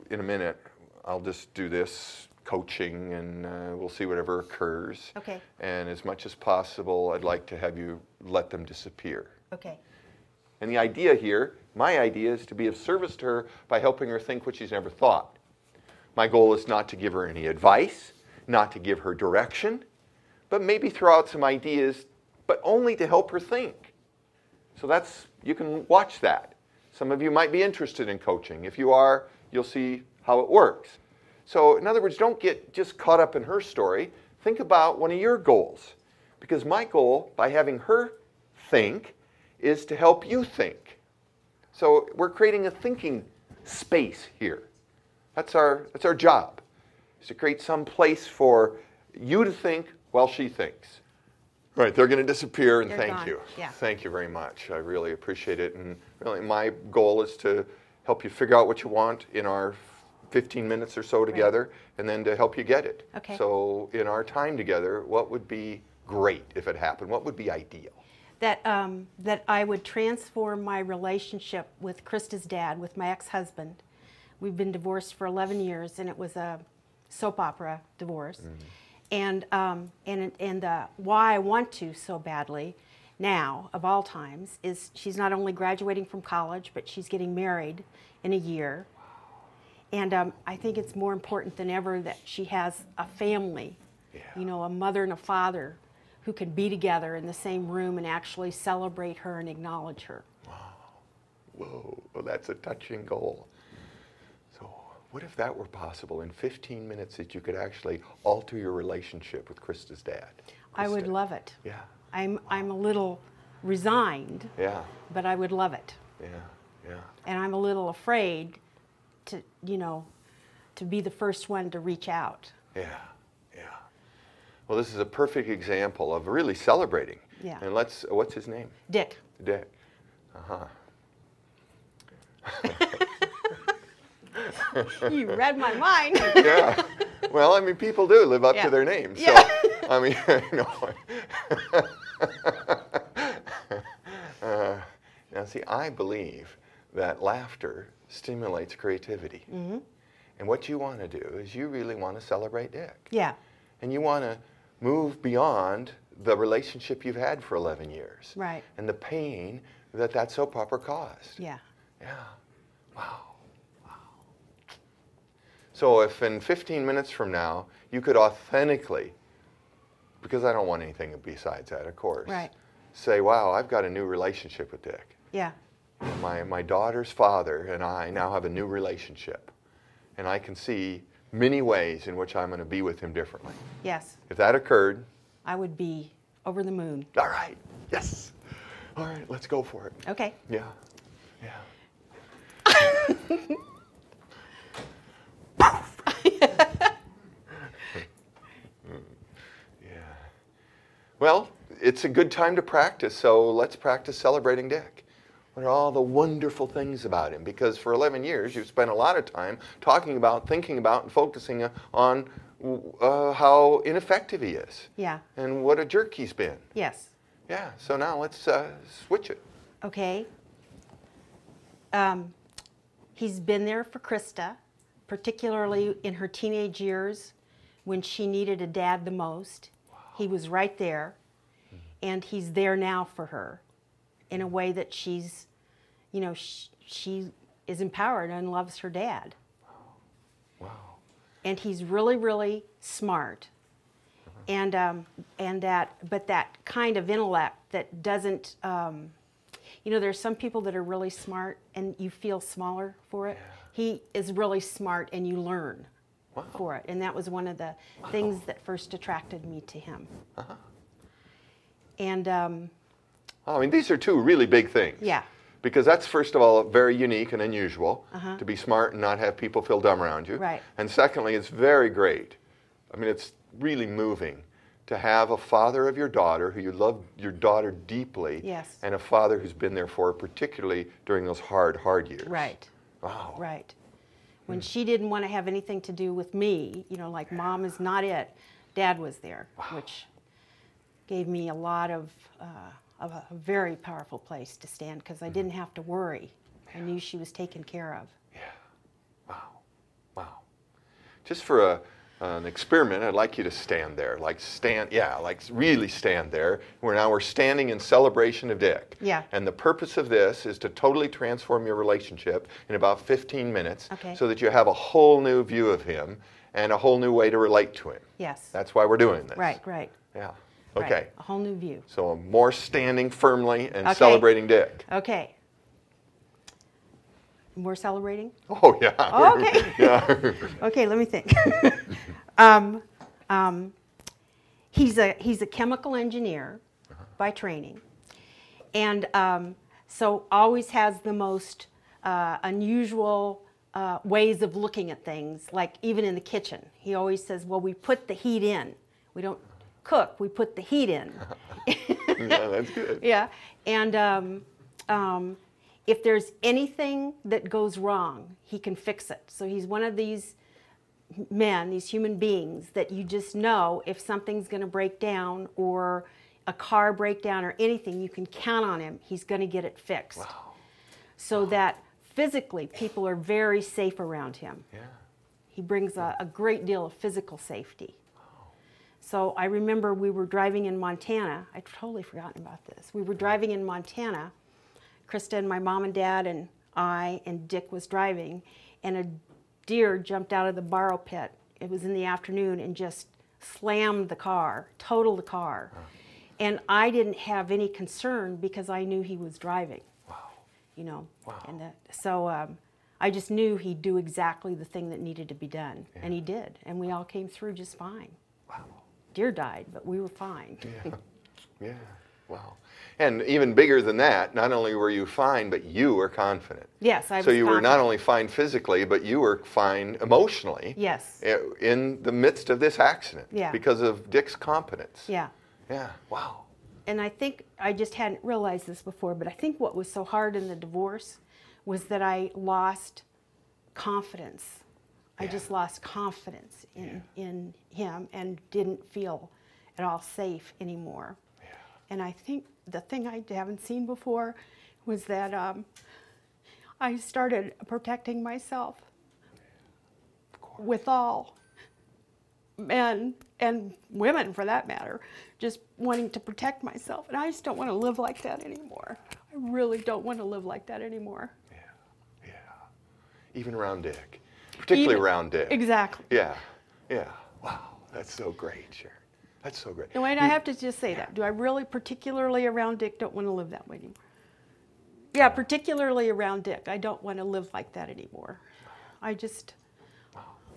in a minute, I'll just do this coaching, and we'll see whatever occurs. Okay. And as much as possible, I'd like to have you let them disappear. Okay. And the idea here, my idea, is to be of service to her by helping her think what she's never thought. My goal is not to give her any advice, not to give her direction, but maybe throw out some ideas, but only to help her think. So you can watch that. Some of you might be interested in coaching. If you are, you'll see how it works. So in other words, don't get just caught up in her story. Think about one of your goals. Because my goal, by having her think, is to help you think. So we're creating a thinking space here. That's our job, is to create some place for you to think while she thinks. Right, they're going to disappear, and They're thank gone. you. Yeah. Thank you very much. I really appreciate it. And really, my goal is to help you figure out what you want in our 15 minutes or so together, and then to help you get it. Okay. So in our time together, what would be great if it happened? What would be ideal? That I would transform my relationship with Krista's dad, with my ex-husband. We've been divorced for 11 years, and it was a soap opera divorce. And why I want to so badly now, of all times, is she's not only graduating from college, but she's getting married in a year. And I think it's more important than ever that she has a family, you know, a mother and a father who can be together in the same room and actually celebrate her and acknowledge her. Wow. Whoa, well, that's a touching goal. So what if that were possible in 15 minutes, that you could actually alter your relationship with Krista's dad? I would love it. Yeah. I'm a little resigned, Yeah. but I would love it. Yeah. Yeah. And I'm a little afraid to, you know, to be the first one to reach out. Yeah. Yeah. Well, this is a perfect example of really celebrating. Yeah. And what's his name? Dick. Dick. Uh-huh. You read my mind. Yeah. Well, I mean, people do live up to their names. So, Yeah. I mean, you know. Now, see, I believe that laughter stimulates creativity. Mm-hmm. And what you want to do is you really want to celebrate Dick. Yeah. And you want to move beyond the relationship you've had for 11 years. Right. And the pain that soap opera caused. Yeah. Yeah. Wow. Wow. So if in 15 minutes from now you could authentically, because I don't want anything besides that, of course, Right. say, wow, I've got a new relationship with Dick. Yeah. My daughter's father and I now have a new relationship. And I can see many ways in which I'm going to be with him differently. Yes. If that occurred, I would be over the moon. all right, yes. All right, let's go for it. Okay. Yeah, yeah. Yeah. Well, it's a good time to practice, so let's practice celebrating Dick. What are all the wonderful things about him? Because for 11 years, you've spent a lot of time talking about, thinking about, and focusing on how ineffective he is. Yeah. And what a jerk he's been. Yes. Yeah, so now let's switch it. Okay. He's been there for Krista, particularly in her teenage years when she needed a dad the most. Wow. He was right there, and he's there now for her in a way that she's, you know, she is empowered and loves her dad. Wow. And he's really, really smart. And that kind of intellect that doesn't, you know, there's some people that are really smart and you feel smaller for it. Yeah. He is really smart and you learn Wow. for it. And that was one of the things that first attracted me to him. Uh-huh. And I mean, these are two really big things. yeah, Because that's, first of all, very unique and unusual, to be smart and not have people feel dumb around you. Right. And secondly, it's very great. I mean, it's really moving to have a father of your daughter who you love your daughter deeply, Yes. and a father who's been there for her, particularly during those hard years. right, Wow. right. When she didn't want to have anything to do with me, you know, like mom is not it, dad was there, which gave me a lot of a very powerful place to stand because I didn't have to worry. I knew she was taken care of. Yeah. Wow. just for an experiment, I'd like you to stand there. Like really stand there. We're standing in celebration of Dick. Yeah. And the purpose of this is to totally transform your relationship in about 15 minutes so that you have a whole new view of him and a whole new way to relate to him. Yes. That's why we're doing this. Right, right. Yeah. Okay. Right. A whole new view. So more standing firmly and celebrating Dick. Okay. More celebrating? Oh, yeah. Oh, okay. Yeah. Okay, let me think. He's a chemical engineer by training, and so always has the most unusual ways of looking at things, like even in the kitchen. He always says, well, we put the heat in. We don't cook, we put the heat in. Yeah, that's good. Yeah, and if there's anything that goes wrong, he can fix it. So he's one of these men, these human beings, that you just know if something's going to break down or a car breakdown or anything, you can count on him. He's going to get it fixed. Wow. So that physically people are very safe around him. Yeah. He brings a great deal of physical safety. So I remember we were driving in Montana. I'd totally forgotten about this. We were driving in Montana. Krista and my mom and dad and I and Dick was driving, and a deer jumped out of the borrow pit. It was in the afternoon and just slammed the car, totaled the car. And I didn't have any concern because I knew he was driving. Wow. You know. Wow. And so I just knew he'd do exactly the thing that needed to be done. Yeah. And he did. And we all came through just fine. Wow. Deer died, but we were fine. Yeah. Yeah. Wow. And even bigger than that, not only were you fine, but you were confident. Yes, I was So you were confident. not only fine physically, but you were fine emotionally. Yes. In the midst of this accident. Yeah. Because of Dick's competence. Yeah. Yeah. Wow. And I think I just hadn't realized this before, but I think what was so hard in the divorce was that I lost confidence. I just lost confidence in him and didn't feel at all safe anymore. Yeah. And I think the thing I haven't seen before was that I started protecting myself with all men and women, for that matter, just wanting to protect myself. And I just don't want to live like that anymore. I really don't want to live like that anymore. Yeah, yeah. Even around Dick. Particularly around Dick. Exactly. Yeah, yeah. Wow, that's so great, Sharon. That's so great. And wait, I have to just say that. Do I really, particularly around Dick, don't want to live that way anymore? Yeah, particularly around Dick. I don't want to live like that anymore. I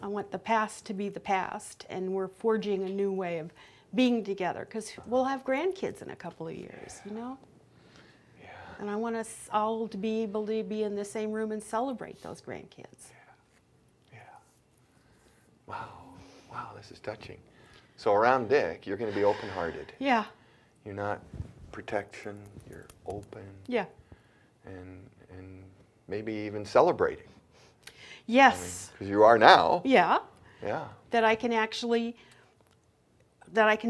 want the past to be the past, and we're forging a new way of being together, because we'll have grandkids in a couple of years, you know? Yeah. And I want us all to be able to be in the same room and celebrate those grandkids. Yeah. Wow. Wow, this is touching. So around Dick, you're going to be open-hearted. Yeah. You're not protection, you're open. Yeah. And maybe even celebrating. Yes. Because you are now. Yeah. Yeah. That I can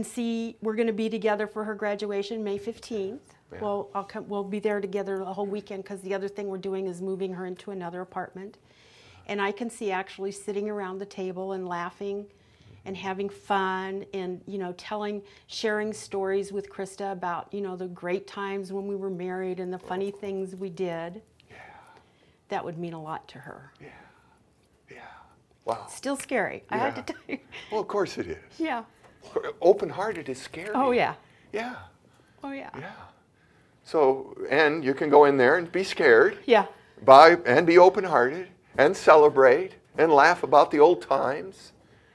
see we're going to be together for her graduation May 15th. Yeah. Well, we'll be there together the whole weekend, because the other thing we're doing is moving her into another apartment. And I can see actually sitting around the table and laughing and having fun and, you know, sharing stories with Krista about, you know, the great times when we were married and the funny things we did. Yeah. That would mean a lot to her. Yeah. Yeah. Wow. Still scary, I have to tell you. Well, of course it is. Yeah. Open-hearted is scary. Oh, yeah. Yeah. Oh, yeah. Yeah. So, and you can go in there and be scared. Yeah. And be open-hearted and celebrate and laugh about the old times.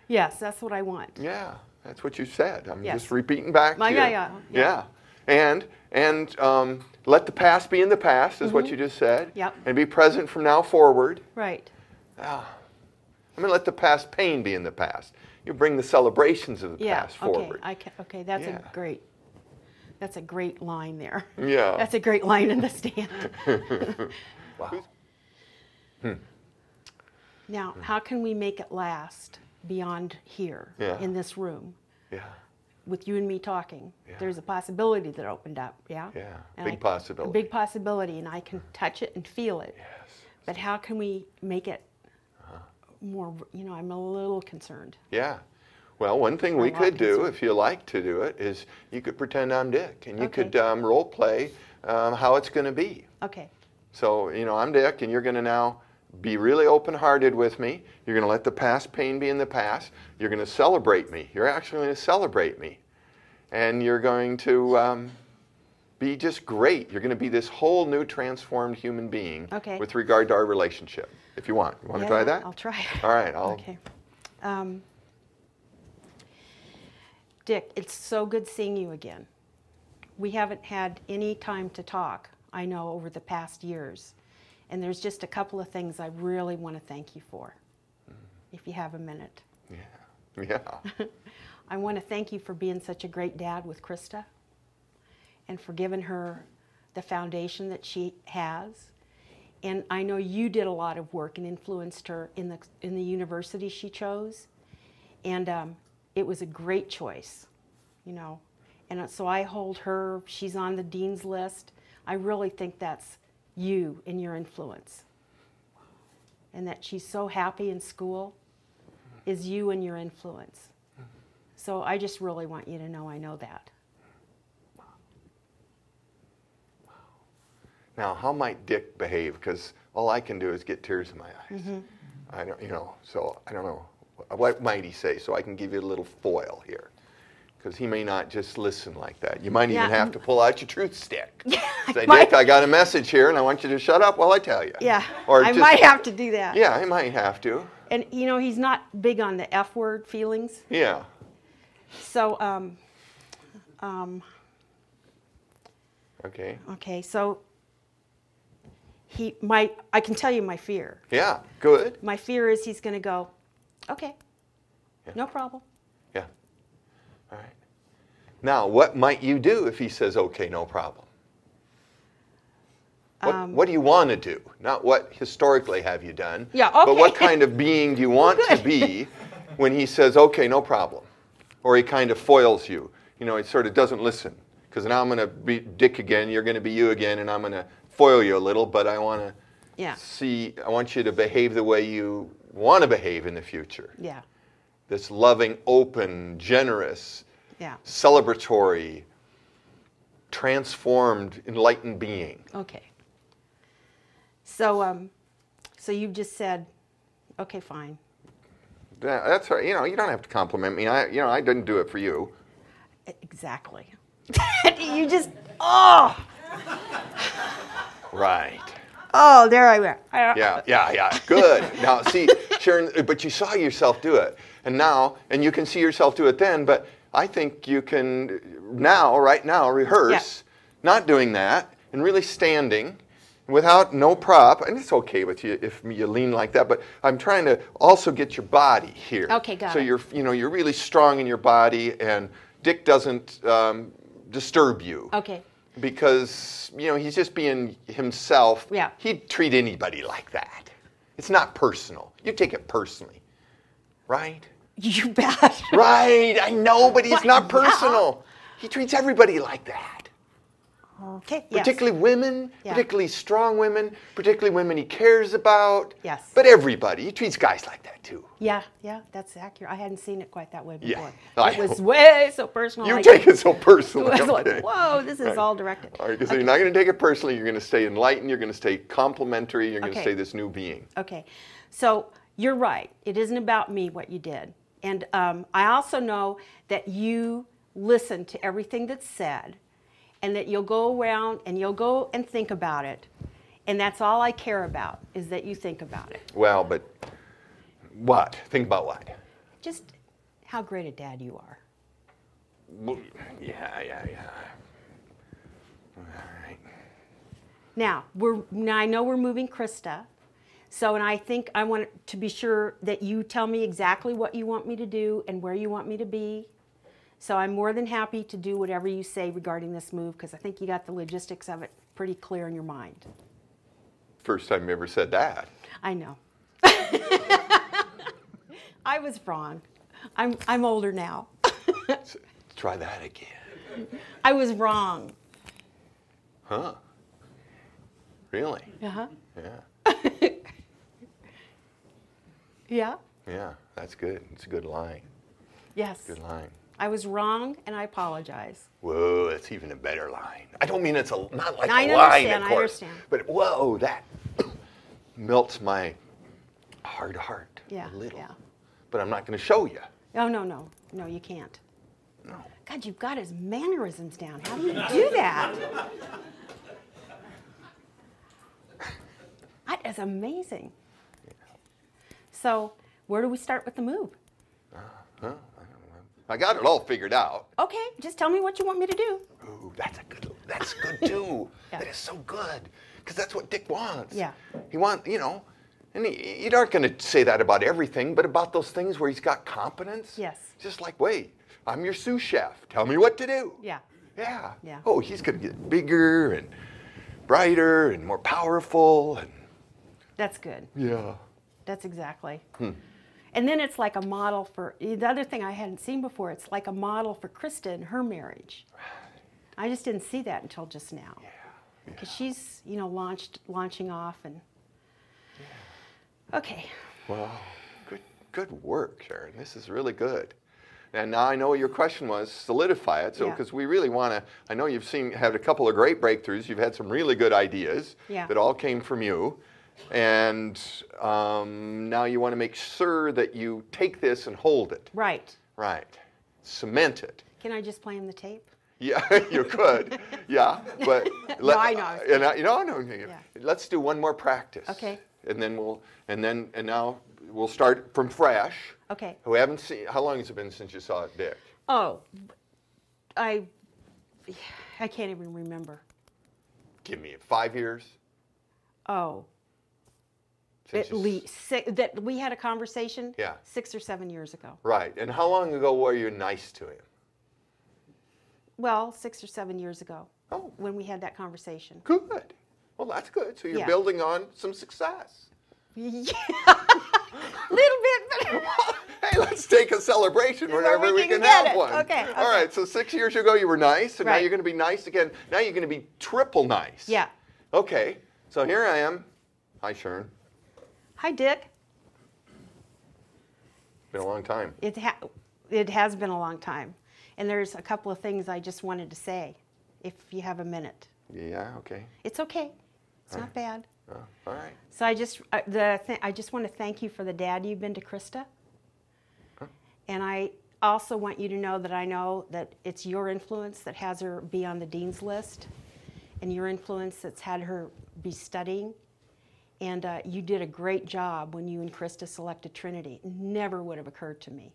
Yes, that's what I want. Yeah, that's what you said. I'm Yes. just repeating back to you. Yeah. And let the past be in the past, is what you just said. Yep. And be present from now forward. Right. I'm going to let the past pain be in the past. You bring the celebrations of the past forward. Okay, that's a great line there. Yeah. That's a great line in the stand. Wow. Now, how can we make it last beyond here, in this room? Yeah. With you and me talking, there's a possibility that opened up, Yeah, and big possibility. A big possibility, and I can touch it and feel it. Yes. But how can we make it more, I'm a little concerned. Yeah. Well, one thing we could do, if you like to do it, is you could pretend I'm Dick, and you could role play how it's going to be. Okay. So, I'm Dick, and you're going to now be really open-hearted with me. You're going to let the past pain be in the past. You're going to celebrate me. You're actually going to celebrate me. And you're going to be just great. You're going to be this whole new transformed human being with regard to our relationship, if you want. You want to try that? I'll try it. All right. Okay. Dick, it's so good seeing you again. We haven't had any time to talk, I know, over the past years. And there's just a couple of things I really want to thank you for, if you have a minute. Yeah. I want to thank you for being such a great dad with Krista and for giving her the foundation that she has. And I know you did a lot of work and influenced her in the university she chose. And it was a great choice, And so I hold her, she's on the dean's list. I really think that's you and your influence. And that she's so happy in school is you and your influence. So I just really want you to know I know that. Now, how might Dick behave? Because all I can do is get tears in my eyes. I don't, so I don't know. What might he say? So I can give you a little foil here. Because he may not just listen like that. You might even have to pull out your truth stick. Say, Dick, I got a message here, and I want you to shut up while I tell you. Yeah, or I might have to do that. Yeah, I might have to. And, he's not big on the F word feelings. Yeah. So, Okay. Okay, so I can tell you my fear. Yeah, good. My fear is he's going to go, okay, no problem. Yeah. All right. Now, what might you do if he says, okay, no problem? What do you want to do? Not what historically have you done, but what kind of being do you want to be when he says, okay, no problem? Or he kind of foils you. He sort of doesn't listen. Because now I'm going to be Dick again, you're going to be you again, and I'm going to foil you a little, but I want to I want you to behave the way you want to behave in the future. Yeah. This loving, open, generous, celebratory, transformed, enlightened being. Okay. So, so you've just said, okay, fine. That's right. You don't have to compliment me. I didn't do it for you. Exactly. You just, oh. Right. Oh, there I went. Yeah. Good. Now, see, Sharon, but you saw yourself do it. And you can see yourself do it then, but I think you can right now, rehearse not doing that and really standing without no prop. And it's okay with you if you lean like that, but I'm trying to also get your body here. Okay, got it. So you're really strong in your body, and Dick doesn't disturb you. Okay. Because, he's just being himself. Yeah. He'd treat anybody like that. It's not personal. You take it personally. Right? You bet. Right. I know, but it's not personal. He treats everybody like that. Okay, yes. Particularly women, particularly strong women, particularly women he cares about. Yes. But everybody. He treats guys like that, too. Yeah, that's accurate. I hadn't seen it quite that way before. Yeah. It was way so personal. You take it so personally. It was like, whoa, this is all directed. All right, so you're not going to take it personally. You're going to stay enlightened. You're going to stay complimentary. You're going to stay this new being. Okay. So you're right. It isn't about me, what you did. And I also know that you listen to everything that's said, and that you'll go around and you'll go and think about it. And that's all I care about, is that you think about it. Well, but what? Think about what? Just how great a dad you are. Yeah. All right. Now, I know we're moving Krista. So, and I think I want to be sure that you tell me exactly what you want me to do and where you want me to be. So I'm more than happy to do whatever you say regarding this move, because I think you got the logistics of it pretty clear in your mind. First time you ever said that. I know. I was wrong. I'm older now. Try that again. I was wrong. Huh? Really? Uh-huh. Yeah. Yeah. Yeah, that's good. It's a good line. Yes. Good line. I was wrong, and I apologize. Whoa, that's even a better line. I don't mean it's not like I a line, understand, of I course. understand. But whoa, that melts my hard heart Yeah, a little. yeah. But I'm not going to show you. Oh, no, you can't. No. God, you've got his mannerisms down. How do you do that? That is amazing. Yeah. So, where do we start with the move? I got it all figured out. Okay, just tell me what you want me to do. Ooh, that's good too. Yeah. That is so good. Because that's what Dick wants. Yeah. He wants, and you aren't going to say that about everything, but about those things where he's got competence. Yes. Just like, wait, I'm your sous chef. Tell me what to do. Yeah. Yeah. Yeah. Oh, he's going to get bigger and brighter and more powerful. And That's good. yeah. That's exactly. And then it's like a model for, the other thing I hadn't seen before, it's like a model for Krista and her marriage. I just didn't see that until just now. Yeah. Because she's, launching off and, okay. Wow. Good work, Sharon. This is really good. And now I know what your question was, solidify it. So, Yeah. because we really want to, I know you've had a couple of great breakthroughs. You've had some really good ideas Yeah. that all came from you. And now you want to make sure that you take this and hold it. Right. Right. Cement it. Can I just play him the tape? Yeah, you could. Yeah, but No, I know. No. Let's do one more practice. Okay. And then now we'll start from fresh. Okay. We haven't seen. How long has it been since you saw Dick? Oh, I can't even remember. Give me 5 years. Oh, Since at least that we had a conversation. Yeah. 6 or 7 years ago. Right. And how long ago were you nice to him? Well, 6 or 7 years ago. Oh. When we had that conversation. Good. Well, that's good. So you're Yeah. building on some success. Yeah. Little bit, but Hey, let's take a celebration Where whenever we we can can get have it. one. Okay, All okay. right. So 6 years ago you were nice, and now Right. you're going to be nice again. Now you're going to be triple nice. Yeah. Okay. So here I am. Hi, Sharon. Hi, Dick. Been a long time. It has been a long time. And there's a couple of things I just wanted to say, if you have a minute. Yeah. Okay. It's okay. It's All not right. bad. All right. So I just want to thank you for the dad you've been to Krista. And I also want you to know that it's your influence that has her be on the dean's list, and your influence that's had her be studying. And you did a great job when you and Krista selected Trinity. It never would have occurred to me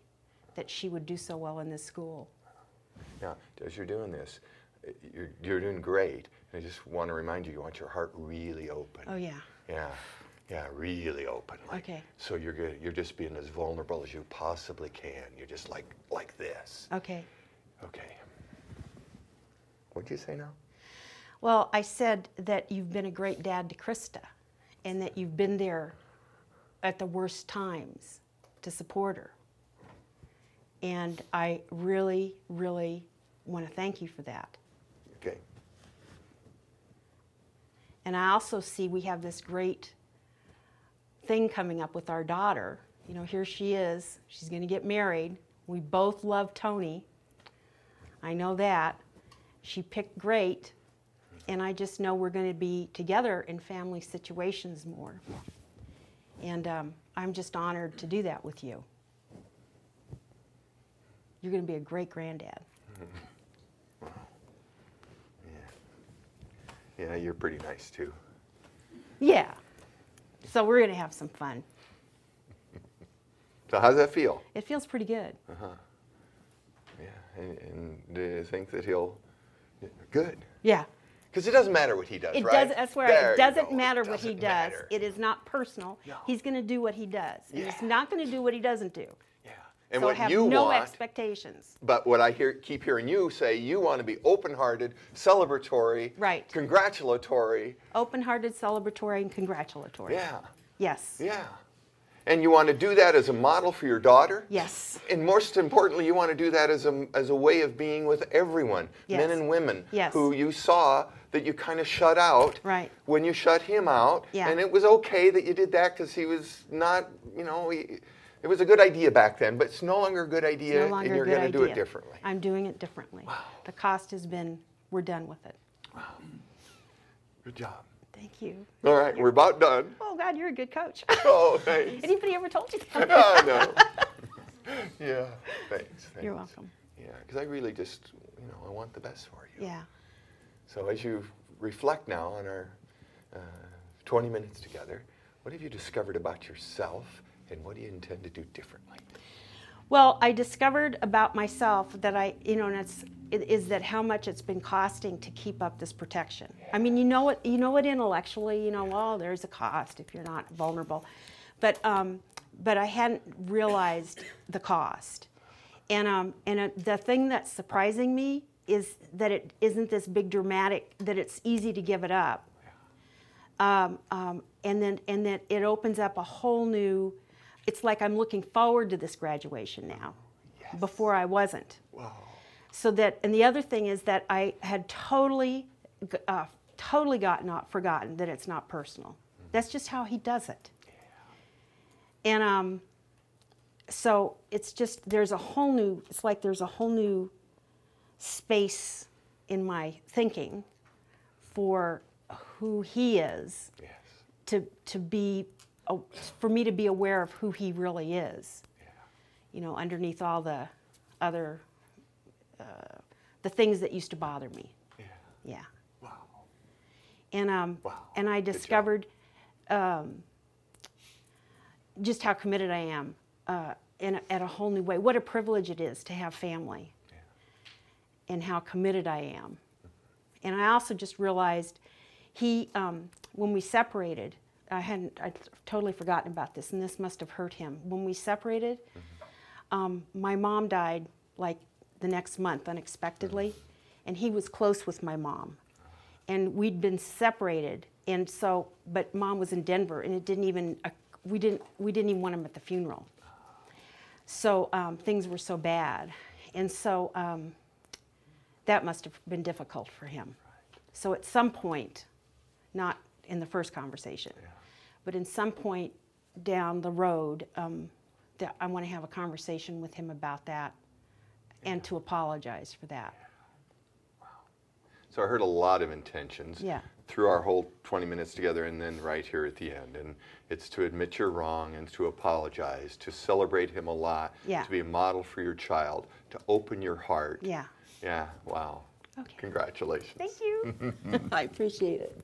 that she would do so well in this school. Now, as you're doing this, you're doing great. I just want to remind you, you want your heart really open. Oh, yeah. Yeah, really open. Okay. So you're good. You're just being as vulnerable as you possibly can. You're just like this. Okay. Okay. What'd you say now? Well, I said that you've been a great dad to Krista, and that you've been there at the worst times to support her. And I really, really want to thank you for that. Okay. And I also see we have this great thing coming up with our daughter. Here she is. She's going to get married. We both love Tony. I know that. She picked great. And I just know we're going to be together in family situations more. And I'm just honored to do that with you. You're going to be a great granddad. Wow. Yeah, you're pretty nice too. Yeah. So we're going to have some fun. So how's that feel? It feels pretty good. Yeah, and do you think that he'll? Good. Yeah. Because it doesn't matter what he does, It right? does. That's where There it you doesn't go. matter It what he doesn't does. matter. It is not personal. No. He's going to do what he does. And Yeah. he's not going to do what he doesn't do. Yeah. And So what have you no want, expectations. but what I keep hearing you say, you want to be open-hearted, celebratory, Right. congratulatory. Open-hearted, celebratory, and congratulatory. Yeah. Yes. Yeah. And you want to do that as a model for your daughter? Yes. And most importantly, you want to do that as a way of being with everyone, Yes. men and women, Yes. who you saw that you kind of shut out Right. when you shut him out. Yeah. And it was okay that you did that because he was not, it was a good idea back then, but it's no longer a good idea, No longer and you're a good going to do it idea. differently. I'm doing it differently. Wow. The cost has been, we're done with it. Wow. Good job. Thank you. All right, we're about done. Oh, God, you're a good coach. Oh, thanks. Anybody ever told you that? Oh, no. Yeah, thanks. You're welcome. Yeah, because I really just, I want the best for you. Yeah. So as you reflect now on our 20 minutes together, what have you discovered about yourself, and what do you intend to do differently? Well, I discovered about myself that is that how much it's been costing to keep up this protection. I mean, you know it intellectually, well, there's a cost if you're not vulnerable. But I hadn't realized the cost. And the thing that's surprising me is that it isn't this big dramatic, that it's easy to give it up. And that it opens up a whole new, it's like I'm looking forward to this graduation now. Yes. Before I wasn't. Wow. So that, and the other thing is that I had totally forgotten that it's not personal. Mm-hmm. That's just how he does it. Yeah. And so it's just, it's like there's a whole new space in my thinking for who he is. Yes. For me to be aware of who he really is. Yeah. Underneath all the other the things that used to bother me. Yeah. Yeah. Wow. And wow. And I discovered just how committed I am at a whole new way. What a privilege it is to have family. Yeah. And how committed I am. And I also just realized when we separated, I'd totally forgotten about this, and this must have hurt him. When we separated, my mom died like the next month unexpectedly, and he was close with my mom, and we'd been separated, and so, but Mom was in Denver, and we didn't even want him at the funeral. So things were so bad, and so that must have been difficult for him. So at some point, not in the first conversation, but in some point down the road, that I want to have a conversation with him about that and to apologize for that. Wow. So I heard a lot of intentions through our whole 20 minutes together, and then right here at the end. And it's to admit you're wrong and to apologize, to celebrate him a lot, to be a model for your child, to open your heart. Yeah. Yeah, wow. Okay. Congratulations. Thank you. I appreciate it.